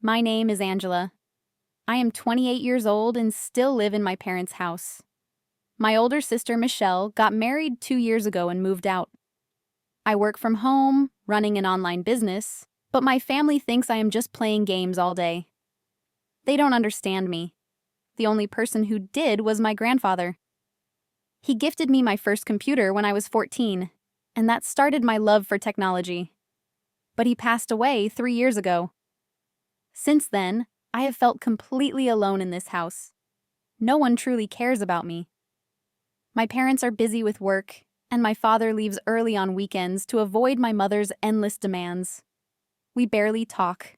My name is Angela. I am 28 years old and still live in my parents' house. My older sister, Michelle, got married 2 years ago and moved out. I work from home, running an online business, but my family thinks I am just playing games all day. They don't understand me. The only person who did was my grandfather. He gifted me my first computer when I was 14, and that started my love for technology. But he passed away 3 years ago. Since then, I have felt completely alone in this house. No one truly cares about me. My parents are busy with work, and my father leaves early on weekends to avoid my mother's endless demands. We barely talk.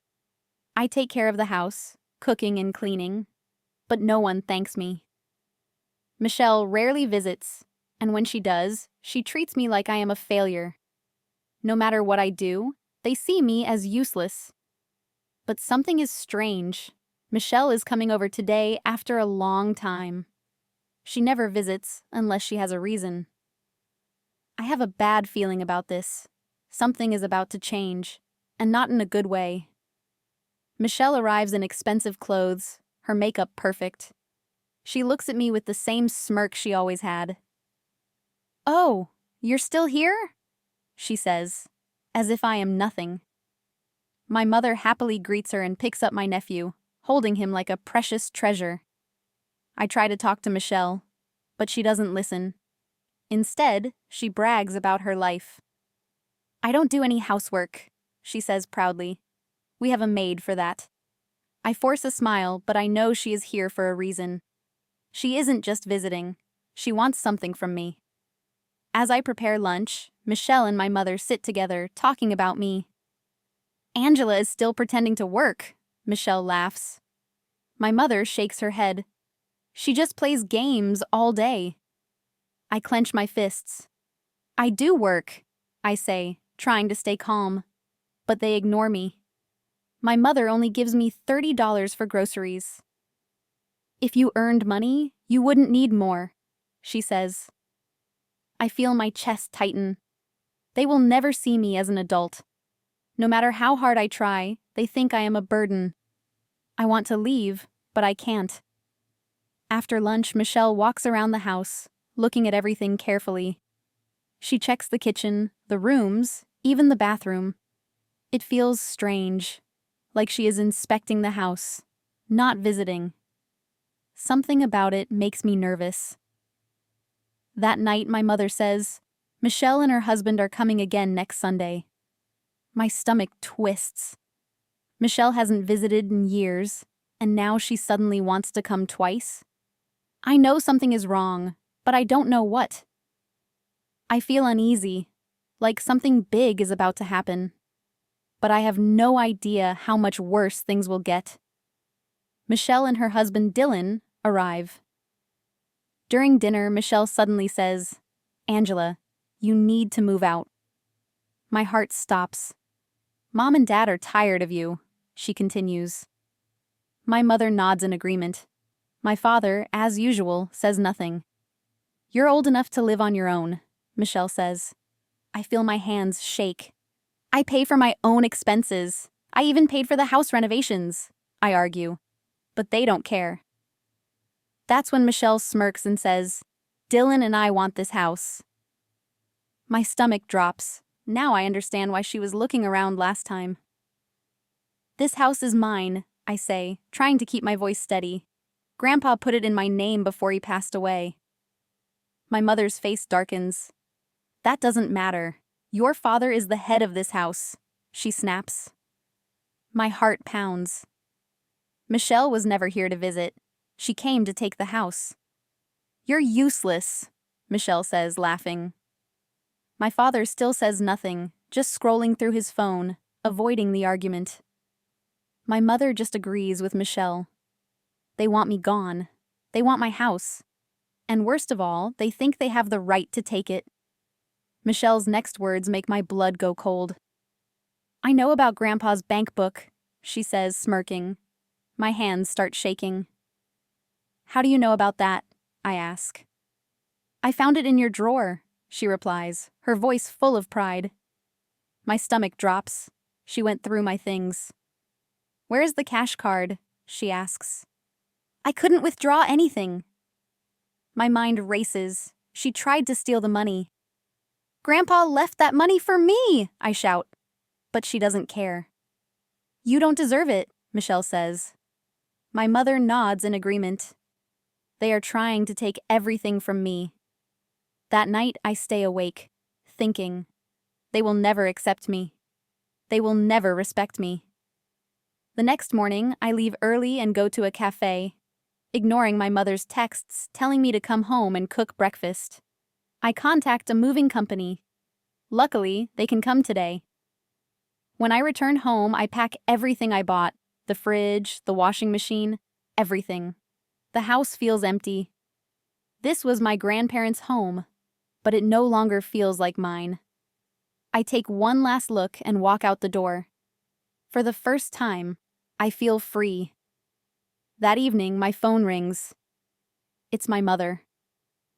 I take care of the house, cooking and cleaning, but no one thanks me. Michelle rarely visits, and when she does, she treats me like I am a failure. No matter what I do, they see me as useless. But something is strange. Michelle is coming over today after a long time. She never visits unless she has a reason. I have a bad feeling about this. Something is about to change, and not in a good way. Michelle arrives in expensive clothes, her makeup perfect. She looks at me with the same smirk she always had. "Oh, you're still here?" she says, as if I am nothing. My mother happily greets her and picks up my nephew, holding him like a precious treasure. I try to talk to Michelle, but she doesn't listen. Instead, she brags about her life. "I don't do any housework," she says proudly. "We have a maid for that." I force a smile, but I know she is here for a reason. She isn't just visiting. She wants something from me. As I prepare lunch, Michelle and my mother sit together, talking about me. "Angela is still pretending to work," Michelle laughs. My mother shakes her head. "She just plays games all day." I clench my fists. "I do work," I say, trying to stay calm. But they ignore me. My mother only gives me $30 for groceries. "If you earned money, you wouldn't need more," she says. I feel my chest tighten. They will never see me as an adult. No matter how hard I try, they think I am a burden. I want to leave, but I can't. After lunch, Michelle walks around the house, looking at everything carefully. She checks the kitchen, the rooms, even the bathroom. It feels strange, like she is inspecting the house, not visiting. Something about it makes me nervous. That night, my mother says, Michelle and her husband are coming again next Sunday. My stomach twists. Michelle hasn't visited in years, and now she suddenly wants to come twice. I know something is wrong, but I don't know what. I feel uneasy, like something big is about to happen. But I have no idea how much worse things will get. Michelle and her husband Dylan arrive. During dinner, Michelle suddenly says, "Angela, you need to move out." My heart stops. "Mom and Dad are tired of you," she continues. My mother nods in agreement. My father, as usual, says nothing. "You're old enough to live on your own," Michelle says. I feel my hands shake. "I pay for my own expenses. I even paid for the house renovations," I argue. But they don't care. That's when Michelle smirks and says, "Dylan and I want this house." My stomach drops. Now I understand why she was looking around last time. "This house is mine," I say, trying to keep my voice steady. "Grandpa put it in my name before he passed away." My mother's face darkens. "That doesn't matter. Your father is the head of this house," she snaps. My heart pounds. Michelle was never here to visit. She came to take the house. "You're useless," Michelle says, laughing. My father still says nothing, just scrolling through his phone, avoiding the argument. My mother just agrees with Michelle. They want me gone. They want my house. And worst of all, they think they have the right to take it. Michelle's next words make my blood go cold. "I know about Grandpa's bank book," she says, smirking. My hands start shaking. "How do you know about that?" I ask. "I found it in your drawer," she replies, her voice full of pride. My stomach drops. She went through my things. "Where is the cash card?" she asks. "I couldn't withdraw anything." My mind races. She tried to steal the money. "Grandpa left that money for me," I shout. But she doesn't care. "You don't deserve it," Michelle says. My mother nods in agreement. They are trying to take everything from me. That night I stay awake, thinking, they will never accept me. They will never respect me. The next morning, I leave early and go to a cafe, ignoring my mother's texts telling me to come home and cook breakfast. I contact a moving company. Luckily, they can come today. When I return home, I pack everything I bought, the fridge, the washing machine, everything. The house feels empty. This was my grandparents' home, but it no longer feels like mine. I take one last look and walk out the door. For the first time, I feel free. That evening, my phone rings. It's my mother.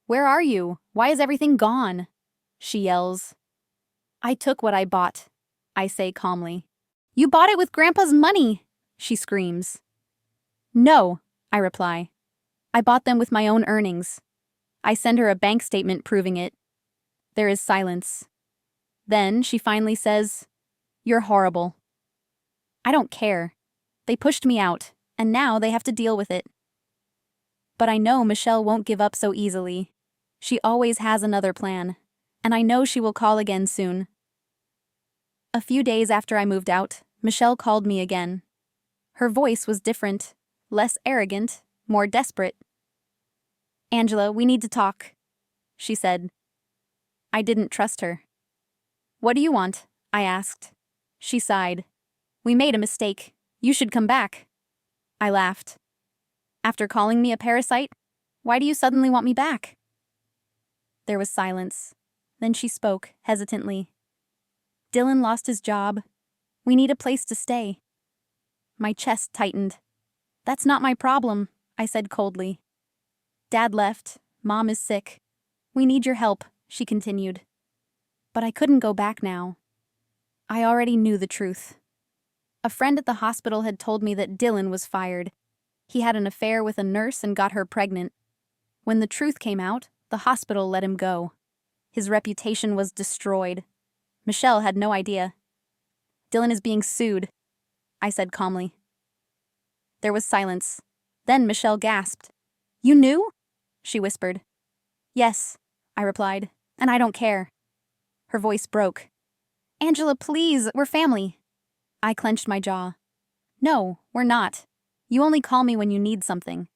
"Where are you? Why is everything gone?" she yells. "I took what I bought," I say calmly. "You bought it with Grandpa's money," she screams. "No," I reply. "I bought them with my own earnings." I send her a bank statement proving it. There is silence. Then she finally says, "You're horrible." I don't care. They pushed me out, and now they have to deal with it. But I know Michelle won't give up so easily. She always has another plan, and I know she will call again soon. A few days after I moved out, Michelle called me again. Her voice was different, less arrogant, more desperate. "Angela, we need to talk," she said. I didn't trust her. "What do you want?" I asked. She sighed. "We made a mistake. You should come back." I laughed. "After calling me a parasite, why do you suddenly want me back?" There was silence. Then she spoke, hesitantly. "Dylan lost his job. We need a place to stay." My chest tightened. "That's not my problem," I said coldly. "Dad left. Mom is sick. We need your help," she continued. But I couldn't go back now. I already knew the truth. A friend at the hospital had told me that Dylan was fired. He had an affair with a nurse and got her pregnant. When the truth came out, the hospital let him go. His reputation was destroyed. Michelle had no idea. "Dylan is being sued," I said calmly. There was silence. Then Michelle gasped. "You knew?" she whispered. "Yes," I replied, "and I don't care." Her voice broke. "Angela, please, we're family." I clenched my jaw. "No, we're not. You only call me when you need something."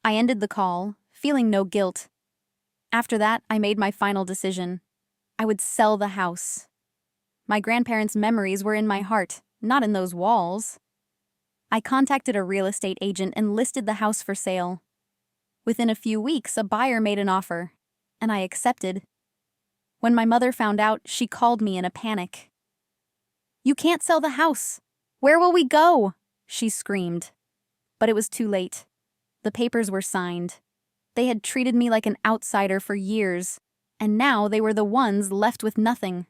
I ended the call, feeling no guilt. After that, I made my final decision. I would sell the house. My grandparents' memories were in my heart, not in those walls. I contacted a real estate agent and listed the house for sale. Within a few weeks, a buyer made an offer, and I accepted. When my mother found out, she called me in a panic. "You can't sell the house. Where will we go?" she screamed. But it was too late. The papers were signed. They had treated me like an outsider for years, and now they were the ones left with nothing.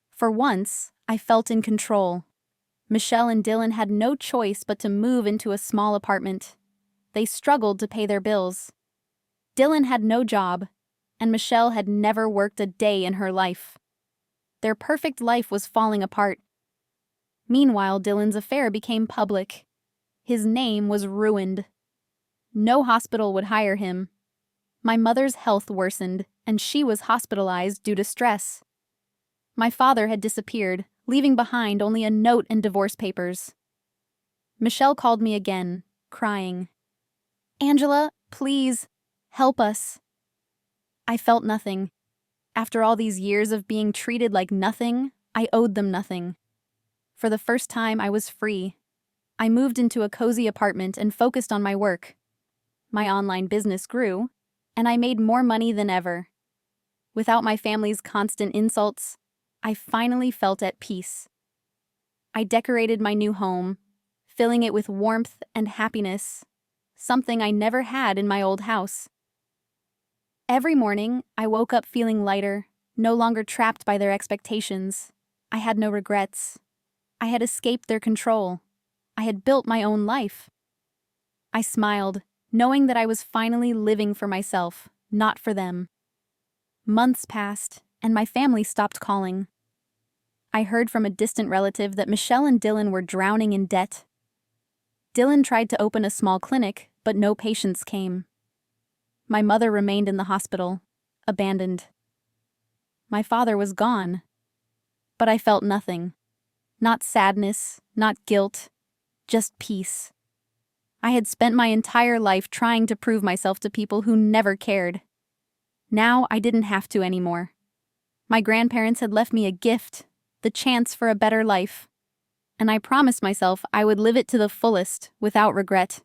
For once, I felt in control. Michelle and Dylan had no choice but to move into a small apartment. They struggled to pay their bills. Dylan had no job, and Michelle had never worked a day in her life. Their perfect life was falling apart. Meanwhile, Dylan's affair became public. His name was ruined. No hospital would hire him. My mother's health worsened, and she was hospitalized due to stress. My father had disappeared, leaving behind only a note and divorce papers. Michelle called me again, crying. "Angela, please, help us." I felt nothing. After all these years of being treated like nothing, I owed them nothing. For the first time, I was free. I moved into a cozy apartment and focused on my work. My online business grew, and I made more money than ever. Without my family's constant insults, I finally felt at peace. I decorated my new home, filling it with warmth and happiness, something I never had in my old house. Every morning, I woke up feeling lighter, no longer trapped by their expectations. I had no regrets. I had escaped their control. I had built my own life. I smiled, knowing that I was finally living for myself, not for them. Months passed, and my family stopped calling. I heard from a distant relative that Michelle and Dylan were drowning in debt. Dylan tried to open a small clinic, but no patients came. My mother remained in the hospital, abandoned. My father was gone. But I felt nothing. Not sadness, not guilt, just peace. I had spent my entire life trying to prove myself to people who never cared. Now I didn't have to anymore. My grandparents had left me a gift, the chance for a better life. And I promised myself I would live it to the fullest, without regret.